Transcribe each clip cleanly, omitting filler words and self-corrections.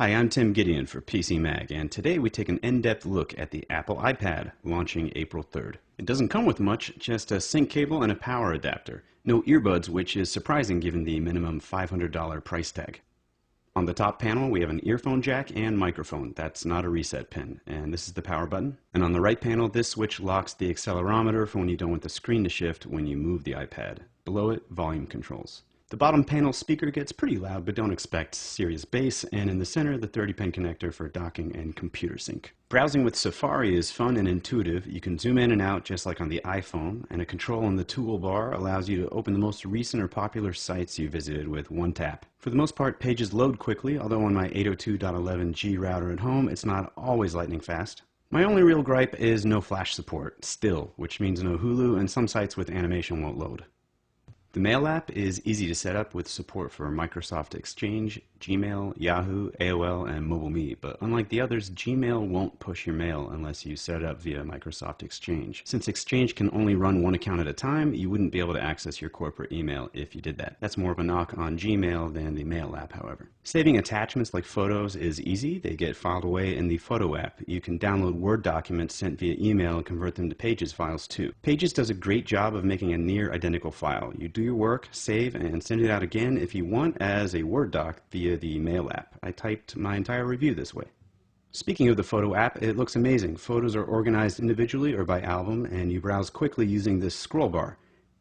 Hi, I'm Tim Gideon for PC Mag, and today we take an in-depth look at the Apple iPad, launching April 3rd. It doesn't come with much, just a sync cable and a power adapter. No earbuds, which is surprising given the minimum $500 price tag. On the top panel, we have an earphone jack and microphone. That's not a reset pin. And this is the power button. And on the right panel, this switch locks the accelerometer for when you don't want the screen to shift when you move the iPad. Below it, volume controls. The bottom panel speaker gets pretty loud, but don't expect serious bass, and in the center, the 30-pin connector for docking and computer sync. Browsing with Safari is fun and intuitive. You can zoom in and out just like on the iPhone, and a control in the toolbar allows you to open the most recent or popular sites you visited with one tap. For the most part, pages load quickly, although on my 802.11g router at home, it's not always lightning fast. My only real gripe is no Flash support, still, which means no Hulu, and some sites with animation won't load. The Mail app is easy to set up with support for Microsoft Exchange, Gmail, Yahoo, AOL, and MobileMe, but unlike the others, Gmail won't push your mail unless you set it up via Microsoft Exchange. Since Exchange can only run one account at a time, you wouldn't be able to access your corporate email if you did that. That's more of a knock on Gmail than the Mail app, however. Saving attachments like photos is easy. They get filed away in the Photo app. You can download Word documents sent via email and convert them to Pages files too. Pages does a great job of making a near identical file. You do your work, save, and send it out again if you want as a Word doc via the Mail app. I typed my entire review this way. Speaking of the Photo app, it looks amazing. Photos are organized individually or by album, and you browse quickly using this scroll bar.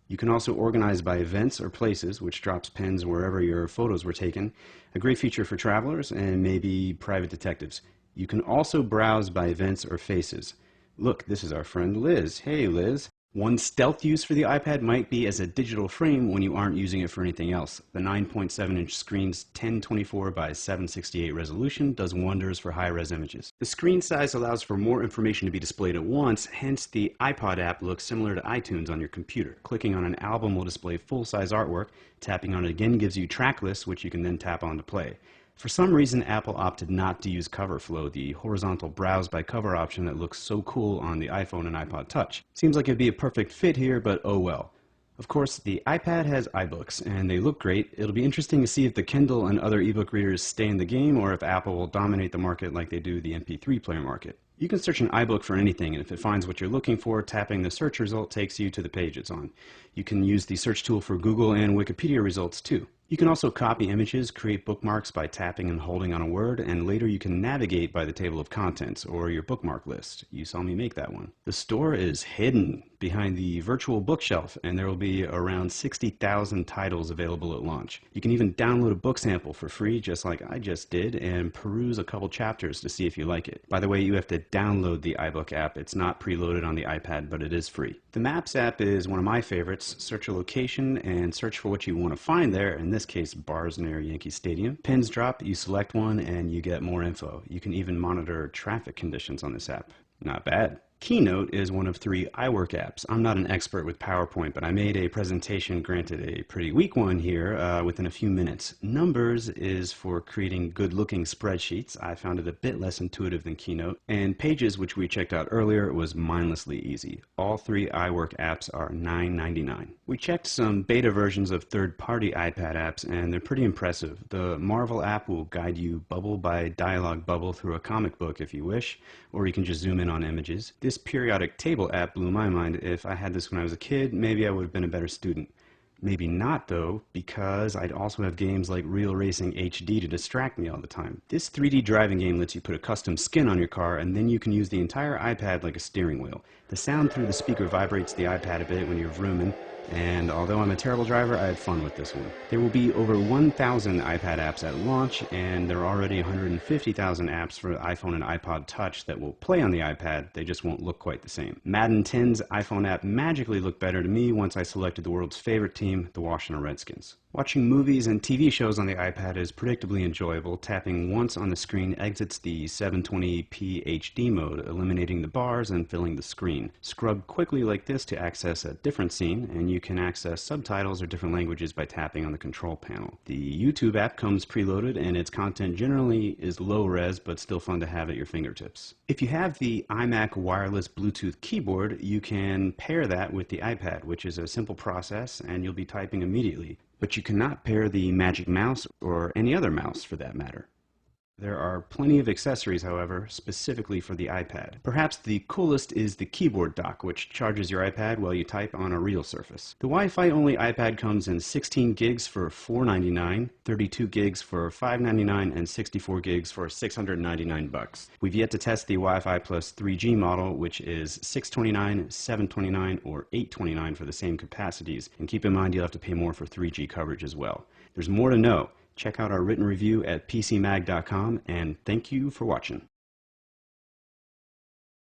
You can also organize by events or places, which drops pins wherever your photos were taken. A great feature for travelers and maybe private detectives. You can also browse by events or faces. Look, this is our friend Liz. Hey, Liz. One stealth use for the iPad might be as a digital frame when you aren't using it for anything else. The 9.7-inch screen's 1024 by 768 resolution does wonders for high-res images. The screen size allows for more information to be displayed at once, hence the iPod app looks similar to iTunes on your computer. Clicking on an album will display full-size artwork. Tapping on it again gives you track lists, which you can then tap on to play. For some reason, Apple opted not to use CoverFlow, the horizontal browse by cover option that looks so cool on the iPhone and iPod Touch. Seems like it'd be a perfect fit here, but oh well. Of course, the iPad has iBooks, and they look great. It'll be interesting to see if the Kindle and other ebook readers stay in the game, or if Apple will dominate the market like they do the MP3 player market. You can search an iBook for anything, and if it finds what you're looking for, tapping the search result takes you to the page it's on. You can use the search tool for Google and Wikipedia results too. You can also copy images, create bookmarks by tapping and holding on a word, and later you can navigate by the table of contents or your bookmark list. You saw me make that one. The store is hidden behind the virtual bookshelf, and there will be around 60,000 titles available at launch. You can even download a book sample for free, just like I just did, and peruse a couple chapters to see if you like it. By the way, you have to download the iBook app. It's not preloaded on the iPad, but it is free. The Maps app is one of my favorites. Search a location and search for what you want to find there. In this case, bars near Yankee Stadium. Pins drop, you select one, and you get more info. You can even monitor traffic conditions on this app. Not bad. Keynote is one of 3 iWork apps. I'm not an expert with PowerPoint, but I made a presentation, granted a pretty weak one here, within a few minutes. Numbers is for creating good-looking spreadsheets. I found it a bit less intuitive than Keynote. And Pages, which we checked out earlier, was mindlessly easy. All 3 iWork apps are $9.99. We checked some beta versions of third-party iPad apps, and they're pretty impressive. The Marvel app will guide you bubble by dialogue bubble through a comic book if you wish, or you can just zoom in on images. This periodic table app blew my mind. If I had this when I was a kid, maybe I would have been a better student. Maybe not though, because I'd also have games like Real Racing HD to distract me all the time. This 3D driving game lets you put a custom skin on your car, and then you can use the entire iPad like a steering wheel. The sound through the speaker vibrates the iPad a bit when you're vrooming, and although I'm a terrible driver, I had fun with this one. There will be over 1,000 iPad apps at launch, and there are already 150,000 apps for iPhone and iPod Touch that will play on the iPad. They just won't look quite the same. Madden 10's iPhone app magically looked better to me once I selected the world's favorite team, the Washington Redskins. Watching movies and TV shows on the iPad is predictably enjoyable. Tapping once on the screen exits the 720p HD mode, eliminating the bars and filling the screen. Scrub quickly like this to access a different scene, and you can access subtitles or different languages by tapping on the control panel. The YouTube app comes preloaded, and its content generally is low res, but still fun to have at your fingertips. If you have the iMac wireless Bluetooth keyboard, you can pair that with the iPad, which is a simple process, and you'll be typing immediately. But you cannot pair the Magic Mouse or any other mouse for that matter. There are plenty of accessories, however, specifically for the iPad. Perhaps the coolest is the keyboard dock, which charges your iPad while you type on a real surface. The Wi-Fi only iPad comes in 16 gigs for $499, 32 gigs for $599, and 64 gigs for $699. We've yet to test the Wi-Fi plus 3G model, which is $629, $729, or $829 for the same capacities. And keep in mind you'll have to pay more for 3G coverage as well. There's more to know. Check out our written review at pcmag.com, and thank you for watching.